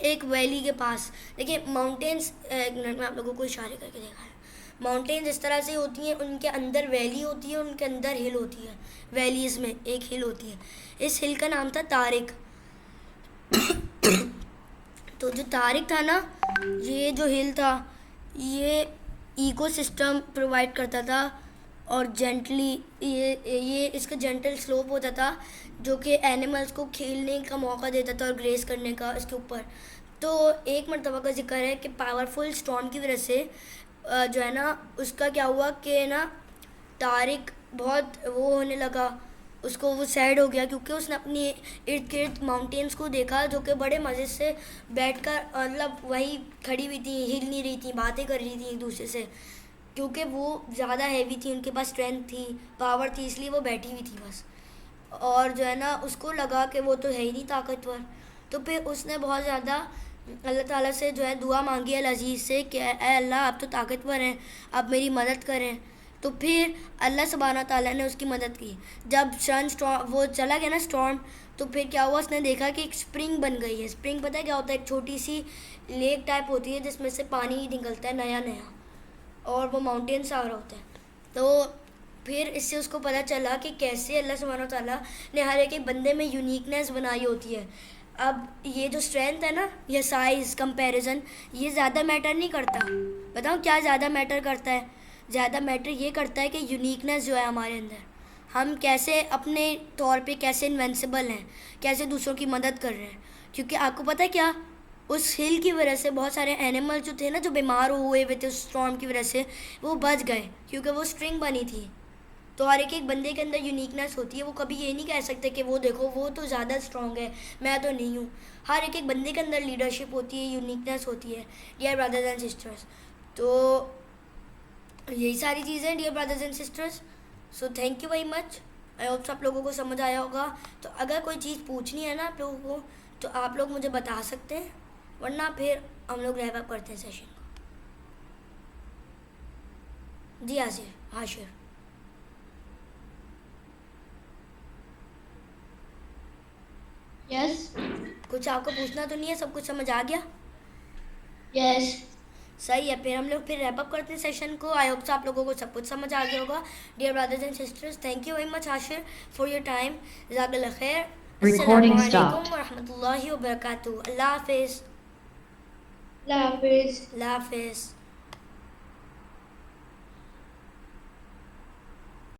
एक वैली के पास। देखिए माउंटेन्स, एक मिनट में आप लोगों को इशारे करके देखा है, माउंटेन्स इस तरह से होती हैं, उनके अंदर वैली होती है, उनके अंदर हिल होती है। वैलीज़ में एक हिल होती है, इस हिल का नाम था तारिक। तो जो तारिक था ना, ये जो हिल था, ये इकोसिस्टम प्रोवाइड करता था, और जेंटली ये इसका जेंटल स्लोप होता था, जो कि एनिमल्स को खेलने का मौका देता था और ग्रेस करने का इसके ऊपर। तो एक मरतबा का जिक्र है कि पावरफुल स्टॉर्म की वजह से जो है ना, उसका क्या हुआ कि ना, तारिक बहुत वो होने लगा, उसको वो सैड हो गया, क्योंकि उसने अपनी इर्द गिर्द माउंटेन्स को देखा जो कि बड़े मज़े से बैठकर मतलब वहीं खड़ी हुई थी, हिल नहीं रही थी, बातें कर रही थी एक दूसरे से, क्योंकि वो ज़्यादा हैवी थी, उनके पास स्ट्रेंथ थी, पावर थी, इसलिए वो बैठी हुई थी बस। और जो है ना, उसको लगा कि वो तो है ही नहीं ताकतवर। तो फिर उसने बहुत ज़्यादा अल्लाह ताला से जो है दुआ मांगी अल अज़ीज़ से कि ऐ अल्लाह, आप तो ताकतवर हैं, आप मेरी मदद करें। तो फिर अल्लाह सुब्हाना ताला ने उसकी मदद की। जब स्टॉर्म वो चला गया ना स्टॉर्म, तो फिर क्या हुआ, उसने देखा कि एक स्प्रिंग बन गई है। स्प्रिंग पता है क्या होता है? एक छोटी सी लेक टाइप होती है जिसमें से पानी निकलता है नया नया, और वो माउंटेन से आ रहा होता है। तो फिर इससे उसको पता चला कि कैसे अल्लाह सुब्हाना ताला ने हर एक बंदे में यूनिकनेस बनाई होती है। अब ये जो स्ट्रेंथ है ना, ये साइज़ कंपैरिजन, ये ज़्यादा मैटर नहीं करता। बताओ क्या ज़्यादा मैटर करता है? ज़्यादा मैटर ये करता है कि यूनिकनेस जो है हमारे अंदर, हम कैसे अपने तौर पे कैसे इन्वेंसिबल हैं, कैसे दूसरों की मदद कर रहे हैं। क्योंकि आपको पता है क्या, उस हिल की वजह से बहुत सारे एनिमल जो थे ना, जो बीमार हुए हुए थे उस स्टॉर्म की वजह से, वो बच गए, क्योंकि वो स्ट्रिंग बनी थी। तो हर एक बंदे के अंदर यूनिकनेस होती है, वो कभी ये नहीं कह सकते कि वो देखो वो तो ज़्यादा स्ट्रॉन्ग है, मैं तो नहीं हूँ। हर एक बंदे के अंदर लीडरशिप होती है, यूनिकनेस होती है, डियर ब्रदर्स एंड सिस्टर्स। तो यही सारी चीज़ें dear brothers and sisters. So thank you very much. I hope आप लोगों को समझ आया होगा। तो अगर कोई चीज़ पूछनी है ना आप लोगों को, तो आप लोग मुझे बता सकते हैं, वरना फिर हम लोग रैप अप करते हैं सेशन को। जी हाशिर। यस कुछ आपको पूछना तो नहीं है? सब कुछ समझ आ गया? यस सही है, फिर हम लोग फिर रैप अप करते हैं सेशन को। आई होप आप लोगों को सब कुछ समझ आ गया होगा। Dear brothers and sisters, thank you very much Hashir for your time. जज़ाकल्लाह खैर। Recording अस्सलामु stopped. अलैकुम वरहमतुल्लाहि वबरकातुहू। अल्लाह हाफिज़। अल्लाह हाफिज़। अल्लाह हाफिज़।